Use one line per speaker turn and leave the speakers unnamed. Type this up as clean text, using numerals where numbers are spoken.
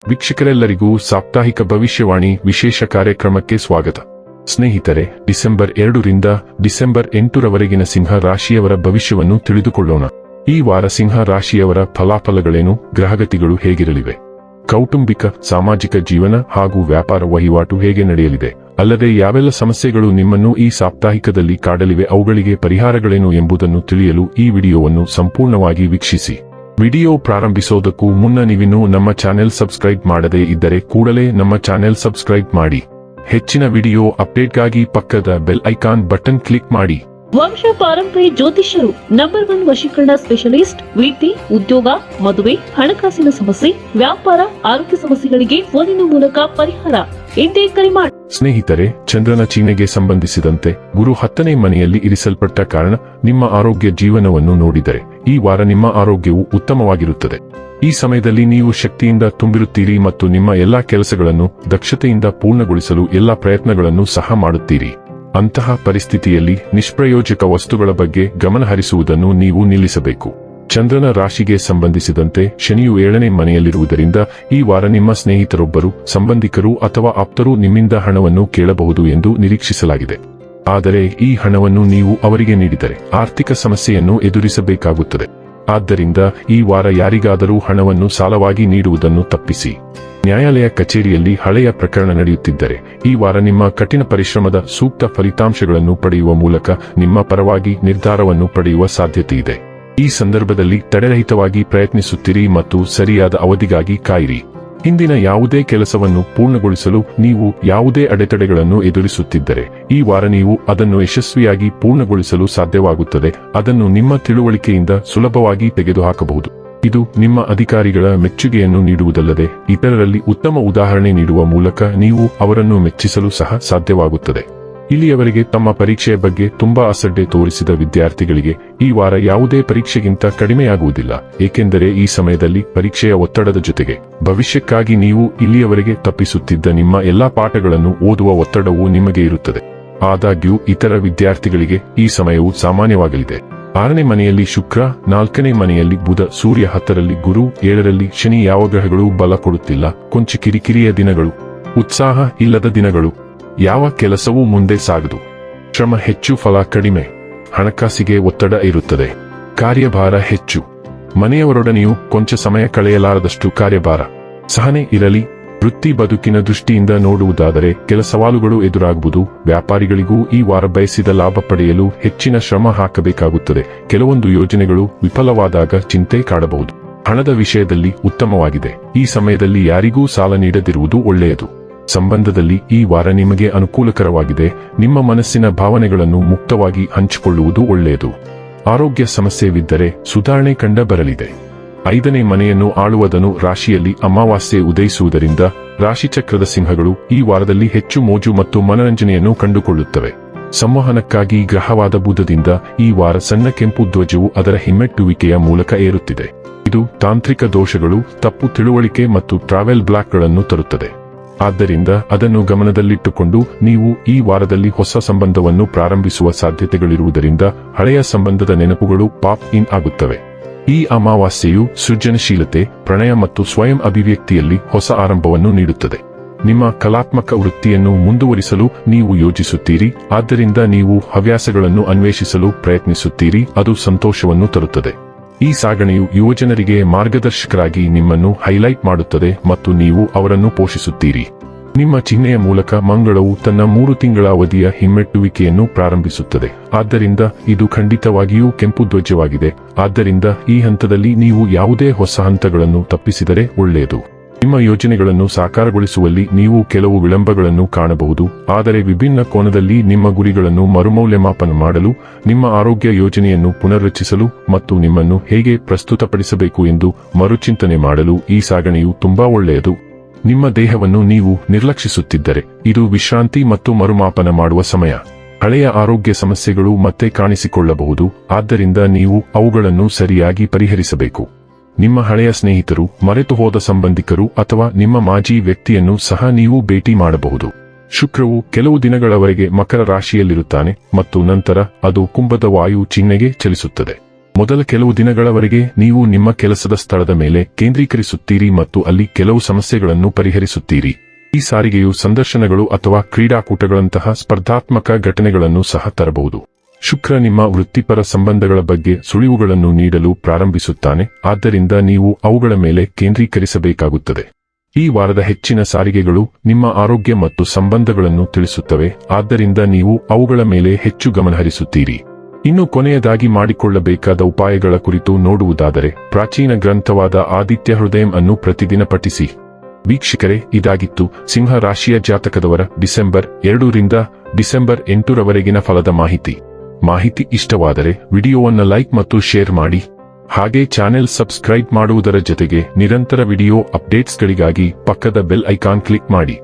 ವೀಕ್ಷಕರೆಲ್ಲರಿಗೂ ಸಾಪ್ತಾಹಿಕ ಭವಿಷ್ಯವಾಣಿ ವಿಶೇಷ ಕಾರ್ಯಕ್ರಮಕ್ಕೆ ಸ್ವಾಗತ. ಸ್ನೇಹಿತರೆ, ಡಿಸೆಂಬರ್ 2 ರಿಂದ ಡಿಸೆಂಬರ್ 8 ರವರೆಗಿನ ಸಿಂಹ ರಾಶಿಯವರ ಭವಿಷ್ಯವನ್ನು ತಿಳಿದುಕೊಳ್ಳೋಣ. ಈ ವಾರ ಸಿಂಹ ರಾಶಿಯವರ ಫಲಾಫಲಗಳೇನು, ಗ್ರಹಗತಿಗಳು ಹೇಗಿರಲಿವೆ, ಕೌಟುಂಬಿಕ ಸಾಮಾಜಿಕ ಜೀವನ ಹಾಗೂ ವ್ಯಾಪಾರ ವಹಿವಾಟು ಹೇಗೆ ನಡೆಯಲಿದೆ, ಅಲ್ಲದೆ ಯಾವೆಲ್ಲ ಸಮಸ್ಯೆಗಳು ನಿಮ್ಮನ್ನು ಈ ಸಾಪ್ತಾಹಿಕದಲ್ಲಿ ಕಾಡಲಿವೆ, ಅವುಗಳಿಗೆ ಪರಿಹಾರಗಳೇನು ಎಂಬುದನ್ನು ತಿಳಿಯಲು ಈ ವಿಡಿಯೋವನ್ನು ಸಂಪೂರ್ಣವಾಗಿ ವೀಕ್ಷಿಸಿ. ವಿಡಿಯೋ ಪ್ರಾರಂಭಿಸೋದಕ್ಕೂ ಮುನ್ನ ನೀವಿನ್ನೂ ನಮ್ಮ ಚಾನೆಲ್ ಸಬ್ಸ್ಕ್ರೈಬ್ ಮಾಡದೇ ಇದ್ದರೆ ಕೂಡಲೇ ನಮ್ಮ ಚಾನೆಲ್ ಸಬ್ಸ್ಕ್ರೈಬ್ ಮಾಡಿ. ಹೆಚ್ಚಿನ ವಿಡಿಯೋ ಅಪ್ಡೇಟ್ಗಾಗಿ ಪಕ್ಕದ ಬೆಲ್ ಐಕಾನ್ ಬಟನ್ ಕ್ಲಿಕ್ ಮಾಡಿ.
ವಂಶ ಪಾರಂಪರ್ಯ ಜ್ಯೋತಿಷ್ಯರು ನಂಬರ್ 1 ವಶೀಕರಣ ಸ್ಪೆಷಲಿಸ್ಟ್. ವೃತ್ತಿ, ಉದ್ಯೋಗ, ಮದುವೆ, ಹಣಕಾಸಿನ ಸಮಸ್ಯೆ, ವ್ಯಾಪಾರ, ಆರೋಗ್ಯ ಸಮಸ್ಯೆಗಳಿಗೆ ಫೋನಿನ ಮೂಲಕ ಪರಿಹಾರ. ಇಂದೇ ಕರೆ ಮಾಡಿ.
ಸ್ನೇಹಿತರೆ, ಚಂದ್ರನ ಚಿಹ್ನೆಗೆ ಸಂಬಂಧಿಸಿದಂತೆ ಗುರು 10ನೇ ಮನೆಯಲ್ಲಿ ಇರಿಸಲ್ಪಟ್ಟ ಕಾರಣ ನಿಮ್ಮ ಆರೋಗ್ಯ ಜೀವನವನ್ನು ನೋಡಿದರೆ ಈ ವಾರ ನಿಮ್ಮ ಆರೋಗ್ಯವು ಉತ್ತಮವಾಗಿರುತ್ತದೆ. ಈ ಸಮಯದಲ್ಲಿ ನೀವು ಶಕ್ತಿಯಿಂದ ತುಂಬಿರುತ್ತೀರಿ ಮತ್ತು ನಿಮ್ಮ ಎಲ್ಲಾ ಕೆಲಸಗಳನ್ನು ದಕ್ಷತೆಯಿಂದ ಪೂರ್ಣಗೊಳಿಸಲು ಎಲ್ಲಾ ಪ್ರಯತ್ನಗಳನ್ನು ಸಹ ಮಾಡುತ್ತೀರಿ. ಅಂತಹ ಪರಿಸ್ಥಿತಿಯಲ್ಲಿ ನಿಷ್ಪ್ರಯೋಜಕ ವಸ್ತುಗಳ ಬಗ್ಗೆ ಗಮನಹರಿಸುವುದನ್ನು ನೀವು ನಿಲ್ಲಿಸಬೇಕು. ಚಂದ್ರನ ರಾಶಿಗೆ ಸಂಬಂಧಿಸಿದಂತೆ ಶನಿಯು 7ನೇ ಮನೆಯಲ್ಲಿರುವುದರಿಂದ ಈ ವಾರ ನಿಮ್ಮ ಸ್ನೇಹಿತರೊಬ್ಬರು, ಸಂಬಂಧಿಕರು ಅಥವಾ ಆಪ್ತರು ನಿಮ್ಮಿಂದ ಹಣವನ್ನು ಕೇಳಬಹುದು ಎಂದು ನಿರೀಕ್ಷಿಸಲಾಗಿದೆ. ಆದರೆ ಈ ಹಣವನ್ನು ನೀವು ಅವರಿಗೆ ನೀಡಿದರೆ ಆರ್ಥಿಕ ಸಮಸ್ಯೆಯನ್ನು ಎದುರಿಸಬೇಕಾಗುತ್ತದೆ. ಆದ್ದರಿಂದ ಈ ವಾರ ಯಾರಿಗಾದರೂ ಹಣವನ್ನು ಸಾಲವಾಗಿ ನೀಡುವುದನ್ನು ತಪ್ಪಿಸಿ. ನ್ಯಾಯಾಲಯ ಕಚೇರಿಯಲ್ಲಿ ಹಳೆಯ ಪ್ರಕರಣ ನಡೆಯುತ್ತಿದ್ದರೆ ಈ ವಾರ ನಿಮ್ಮ ಕಠಿಣ ಪರಿಶ್ರಮದ ಸೂಕ್ತ ಫಲಿತಾಂಶಗಳನ್ನು ಪಡೆಯುವ ಮೂಲಕ ನಿಮ್ಮ ಪರವಾಗಿ ನಿರ್ಧಾರವನ್ನು ಪಡೆಯುವ ಸಾಧ್ಯತೆಯಿದೆ. ಈ ಸಂದರ್ಭದಲ್ಲಿ ತಡೆರಹಿತವಾಗಿ ಪ್ರಯತ್ನಿಸುತ್ತೀರಿ ಮತ್ತು ಸರಿಯಾದ ಅವಧಿಗಾಗಿ ಕಾಯಿರಿ. ಹಿಂದಿನ ಯಾವುದೇ ಕೆಲಸವನ್ನು ಪೂರ್ಣಗೊಳಿಸಲು ನೀವು ಯಾವುದೇ ಅಡೆತಡೆಗಳನ್ನು ಎದುರಿಸುತ್ತಿದ್ದರೆ ಈ ವಾರ ನೀವು ಅದನ್ನು ಯಶಸ್ವಿಯಾಗಿ ಪೂರ್ಣಗೊಳಿಸಲು ಸಾಧ್ಯವಾಗುತ್ತದೆ. ಅದನ್ನು ನಿಮ್ಮ ತಿಳುವಳಿಕೆಯಿಂದ ಸುಲಭವಾಗಿ ತೆಗೆದುಹಾಕಬಹುದು. ಇದು ನಿಮ್ಮ ಅಧಿಕಾರಿಗಳ ಮೆಚ್ಚುಗೆಯನ್ನು ನೀಡುವುದಲ್ಲದೆ ಇತರರಲ್ಲಿ ಉತ್ತಮ ಉದಾಹರಣೆ ನೀಡುವ ಮೂಲಕ ನೀವು ಅವರನ್ನು ಮೆಚ್ಚಿಸಲು ಸಹ ಸಾಧ್ಯವಾಗುತ್ತದೆ. ಇಲ್ಲಿಯವರೆಗೆ ತಮ್ಮ ಪರೀಕ್ಷೆಯ ಬಗ್ಗೆ ತುಂಬಾ ಅಸಡ್ಡೆ ತೋರಿಸಿದ ವಿದ್ಯಾರ್ಥಿಗಳಿಗೆ ಈ ವಾರ ಯಾವುದೇ ಪರೀಕ್ಷೆಗಿಂತ ಕಡಿಮೆಯಾಗುವುದಿಲ್ಲ, ಏಕೆಂದರೆ ಈ ಸಮಯದಲ್ಲಿ ಪರೀಕ್ಷೆಯ ಒತ್ತಡದ ಜೊತೆಗೆ ಭವಿಷ್ಯಕ್ಕಾಗಿ ನೀವು ಇಲ್ಲಿಯವರೆಗೆ ತಪ್ಪಿಸುತ್ತಿದ್ದ ನಿಮ್ಮ ಎಲ್ಲಾ ಪಾಠಗಳನ್ನು ಓದುವ ಒತ್ತಡವೂ ನಿಮಗೆ ಇರುತ್ತದೆ. ಆದಾಗ್ಯೂ ಇತರ ವಿದ್ಯಾರ್ಥಿಗಳಿಗೆ ಈ ಸಮಯವು ಸಾಮಾನ್ಯವಾಗಲಿದೆ. 6ನೇ ಮನೆಯಲ್ಲಿ ಶುಕ್ರ, 4ನೇ ಮನೆಯಲ್ಲಿ ಬುಧ, ಸೂರ್ಯ 10ರಲ್ಲಿ ಗುರು, 7ರಲ್ಲಿ ಶನಿ. ಯಾವ ಗ್ರಹಗಳು ಬಲ ಕೊಡುತ್ತಿಲ್ಲ. ಕೊಂಚ ಕಿರಿಕಿರಿಯ ದಿನಗಳು, ಉತ್ಸಾಹ ಇಲ್ಲದ ದಿನಗಳು, ಯಾವ ಕೆಲಸವೂ ಮುಂದೆ ಸಾಗದು. ಶ್ರಮ ಹೆಚ್ಚು, ಫಲ ಕಡಿಮೆ. ಹಣಕಾಸಿಗೆ ಒತ್ತಡ ಇರುತ್ತದೆ, ಕಾರ್ಯಭಾರ ಹೆಚ್ಚು. ಮನೆಯವರೊಡನೆಯೂ ಕೊಂಚ ಸಮಯ ಕಳೆಯಲಾರದಷ್ಟು ಕಾರ್ಯಭಾರ. ಸಹನೆ ಇರಲಿ. ವೃತ್ತಿ ಬದುಕಿನ ದೃಷ್ಟಿಯಿಂದ ನೋಡುವುದಾದರೆ ಕೆಲ ಸವಾಲುಗಳು ಎದುರಾಗುವುದು. ವ್ಯಾಪಾರಿಗಳಿಗೂ ಈ ವಾರ ಬಯಸಿದ ಲಾಭ ಪಡೆಯಲು ಹೆಚ್ಚಿನ ಶ್ರಮ ಹಾಕಬೇಕಾಗುತ್ತದೆ. ಕೆಲವೊಂದು ಯೋಜನೆಗಳು ವಿಫಲವಾದಾಗ ಚಿಂತೆ ಕಾಡಬಹುದು. ಹಣದ ವಿಷಯದಲ್ಲಿ ಉತ್ತಮವಾಗಿದೆ. ಈ ಸಮಯದಲ್ಲಿ ಯಾರಿಗೂ ಸಾಲ ನೀಡದಿರುವುದು ಒಳ್ಳೆಯದು. ಸಂಬಂಧದಲ್ಲಿ ಈ ವಾರ ನಿಮಗೆ ಅನುಕೂಲಕರವಾಗಿದೆ. ನಿಮ್ಮ ಮನಸ್ಸಿನ ಭಾವನೆಗಳನ್ನು ಮುಕ್ತವಾಗಿ ಹಂಚಿಕೊಳ್ಳುವುದು ಒಳ್ಳೆಯದು. ಆರೋಗ್ಯ ಸಮಸ್ಯೆವಿದ್ದರೆ ಸುಧಾರಣೆ ಕಂಡ ಬರಲಿದೆ. 5ನೇ ಮನೆಯನ್ನು ಆಳುವದನು ರಾಶಿಯಲ್ಲಿ ಅಮಾವಾಸ್ಯೆ ಉದಯಿಸುವುದರಿಂದ ರಾಶಿಚಕ್ರದ ಸಿಂಹಗಳು ಈ ವಾರದಲ್ಲಿ ಹೆಚ್ಚು ಮೋಜು ಮತ್ತು ಮನರಂಜನೆಯನ್ನು ಕಂಡುಕೊಳ್ಳುತ್ತವೆ. ಸಂವಹನಕ್ಕಾಗಿ ಗ್ರಹವಾದ ಬುಧದಿಂದ ಈ ವಾರ ಸಣ್ಣ ಕೆಂಪು ಧ್ವಜವು ಅದರ ಹಿಮ್ಮೆಟ್ಟುವಿಕೆಯ ಮೂಲಕ ಏರುತ್ತಿದೆ. ಇದು ತಾಂತ್ರಿಕ ದೋಷಗಳು, ತಪ್ಪು ತಿಳುವಳಿಕೆ ಮತ್ತು ಟ್ರಾವೆಲ್ ಬ್ಲಾಕ್ಗಳನ್ನು ತರುತ್ತದೆ. ಆದ್ದರಿಂದ ಅದನ್ನು ಗಮನದಲ್ಲಿಟ್ಟುಕೊಂಡು ನೀವು ಈ ವಾರದಲ್ಲಿ ಹೊಸ ಸಂಬಂಧವನ್ನು ಪ್ರಾರಂಭಿಸುವ ಸಾಧ್ಯತೆಗಳಿರುವುದರಿಂದ ಹಳೆಯ ಸಂಬಂಧದ ನೆನಪುಗಳು ಪಾಪ್ ಇನ್ ಆಗುತ್ತವೆ. ಈ ಅಮಾವಾಸ್ಯೆಯು ಸೃಜನಶೀಲತೆ, ಪ್ರಣಯ ಮತ್ತು ಸ್ವಯಂ ಅಭಿವ್ಯಕ್ತಿಯಲ್ಲಿ ಹೊಸ ಆರಂಭವನ್ನು ನೀಡುತ್ತದೆ. ನಿಮ್ಮ ಕಲಾತ್ಮಕ ವೃತ್ತಿಯನ್ನು ಮುಂದುವರಿಸಲು ನೀವು ಯೋಜಿಸುತ್ತೀರಿ, ಆದ್ದರಿಂದ ನೀವು ಹವ್ಯಾಸಗಳನ್ನು ಅನ್ವೇಷಿಸಲು ಪ್ರಯತ್ನಿಸುತ್ತೀರಿ. ಅದು ಸಂತೋಷವನ್ನು ತರುತ್ತದೆ. ಈ ಸಾಗಣೆಯು ಯುವಜನರಿಗೆ ಮಾರ್ಗದರ್ಶಕರಾಗಿ ನಿಮ್ಮನ್ನು ಹೈಲೈಟ್ ಮಾಡುತ್ತದೆ ಮತ್ತು ನೀವು ಅವರನ್ನು ಪೋಷಿಸುತ್ತೀರಿ. ನಿಮ್ಮ ಚಿಹ್ನೆಯ ಮೂಲಕ ಮಂಗಳವು ತನ್ನ 3 ತಿಂಗಳ ಅವಧಿಯ ಹಿಮ್ಮೆಟ್ಟುವಿಕೆಯನ್ನು ಪ್ರಾರಂಭಿಸುತ್ತದೆ. ಆದ್ದರಿಂದ ಇದು ಖಂಡಿತವಾಗಿಯೂ ಕೆಂಪು ಧ್ವಜವಾಗಿದೆ. ಆದ್ದರಿಂದ ಈ ಹಂತದಲ್ಲಿ ನೀವು ಯಾವುದೇ ಹೊಸ ಹಂತಗಳನ್ನು ತಪ್ಪಿಸಿದರೆ ಒಳ್ಳೆಯದು. ನಿಮ್ಮ ಯೋಜನೆಗಳನ್ನು ಸಾಕಾರಗೊಳಿಸುವಲ್ಲಿ ನೀವು ಕೆಲವು ವಿಳಂಬಗಳನ್ನು ಕಾಣಬಹುದು. ಆದರೆ ವಿಭಿನ್ನ ಕೋನದಲ್ಲಿ ನಿಮ್ಮ ಗುರಿಗಳನ್ನು ಮರುಮೌಲ್ಯಮಾಪನ ಮಾಡಲು, ನಿಮ್ಮ ಆರೋಗ್ಯ ಯೋಜನೆಯನ್ನು ಪುನರ್ರಚಿಸಲು ಮತ್ತು ನಿಮ್ಮನ್ನು ಹೇಗೆ ಪ್ರಸ್ತುತಪಡಿಸಬೇಕು ಎಂದು ಮರುಚಿಂತನೆ ಮಾಡಲು ಈ ಸಾಗಣೆಯು ತುಂಬಾ ಒಳ್ಳೆಯದು. ನಿಮ್ಮ ದೇಹವನ್ನು ನೀವು ನಿರ್ಲಕ್ಷಿಸುತ್ತಿದ್ದರೆ ಇದು ವಿಶ್ರಾಂತಿ ಮತ್ತು ಮರುಮಾಪನ ಮಾಡುವ ಸಮಯ. ಹಳೆಯ ಆರೋಗ್ಯ ಸಮಸ್ಯೆಗಳು ಮತ್ತೆ ಕಾಣಿಸಿಕೊಳ್ಳಬಹುದು, ಆದ್ದರಿಂದ ನೀವು ಅವುಗಳನ್ನು ಸರಿಯಾಗಿ ಪರಿಹರಿಸಬೇಕು. ನಿಮ್ಮ ಹಳೆಯ ಸ್ನೇಹಿತರು, ಮರೆತುಹೋದ ಸಂಬಂಧಿಕರು ಅಥವಾ ನಿಮ್ಮ ಮಾಜಿ ವ್ಯಕ್ತಿಯನ್ನು ಸಹ ನೀವು ಭೇಟಿ ಮಾಡಬಹುದು. ಶುಕ್ರವು ಕೆಲವು ದಿನಗಳವರೆಗೆ ಮಕರ ರಾಶಿಯಲ್ಲಿರುತ್ತಾನೆ ಮತ್ತು ನಂತರ ಅದು ಕುಂಭದ ವಾಯು ಚಿಹ್ನೆಗೆ ಚಲಿಸುತ್ತದೆ. ಮೊದಲ ಕೆಲವು ದಿನಗಳವರೆಗೆ ನೀವು ನಿಮ್ಮ ಕೆಲಸದ ಸ್ಥಳದ ಮೇಲೆ ಕೇಂದ್ರೀಕರಿಸುತ್ತೀರಿ ಮತ್ತು ಅಲ್ಲಿ ಕೆಲವು ಸಮಸ್ಯೆಗಳನ್ನು ಪರಿಹರಿಸುತ್ತೀರಿ. ಈ ಸಾರಿಗೆಯು ಸಂದರ್ಶನಗಳು ಅಥವಾ ಕ್ರೀಡಾಕೂಟಗಳಂತಹ ಸ್ಪರ್ಧಾತ್ಮಕ ಘಟನೆಗಳನ್ನು ಸಹ ತರಬಹುದು. ಶುಕ್ರ ನಿಮ್ಮ ವೃತ್ತಿಪರ ಸಂಬಂಧಗಳ ಬಗ್ಗೆ ಸುಳಿವುಗಳನ್ನು ನೀಡಲು ಪ್ರಾರಂಭಿಸುತ್ತಾನೆ, ಆದ್ದರಿಂದ ನೀವು ಅವುಗಳ ಮೇಲೆ ಕೇಂದ್ರೀಕರಿಸಬೇಕಾಗುತ್ತದೆ. ಈ ವಾರದ ಹೆಚ್ಚಿನ ಸಾರಿಗೆಗಳು ನಿಮ್ಮ ಆರೋಗ್ಯ ಮತ್ತು ಸಂಬಂಧಗಳನ್ನು ತಿಳಿಸುತ್ತವೆ, ಆದ್ದರಿಂದ ನೀವು ಅವುಗಳ ಮೇಲೆ ಹೆಚ್ಚು ಗಮನಹರಿಸುತ್ತೀರಿ. ಇನ್ನು ಕೊನೆಯದಾಗಿ ಮಾಡಿಕೊಳ್ಳಬೇಕಾದ ಉಪಾಯಗಳ ಕುರಿತು ನೋಡುವುದಾದರೆ, ಪ್ರಾಚೀನ ಗ್ರಂಥವಾದ ಆದಿತ್ಯ ಹೃದಯಂ ಅನ್ನು ಪ್ರತಿದಿನ ಪಠಿಸಿ. ವೀಕ್ಷಕರೇ, ಇದಾಗಿತ್ತು ಸಿಂಹ ರಾಶಿಯ ಜಾತಕದವರ ಡಿಸೆಂಬರ್ 2 ರಿಂದ ಡಿಸೆಂಬರ್ 8 ರವರೆಗಿನ ಫಲದ ಮಾಹಿತಿ ಇಷ್ಟವಾದರೆ ವಿಡಿಯೋವನ್ನು ಲೈಕ್ ಮತ್ತು ಶೇರ್ ಮಾಡಿ. ಹಾಗೆ ಚಾನೆಲ್ ಸಬ್ಸ್ಕ್ರೈಬ್ ಮಾಡುವುದರ ಜೊತೆಗೆ ನಿರಂತರ ವಿಡಿಯೋ ಅಪ್ಡೇಟ್ಸ್ಗಳಿಗಾಗಿ ಪಕ್ಕದ ಬೆಲ್ ಐಕಾನ್ ಕ್ಲಿಕ್ ಮಾಡಿ.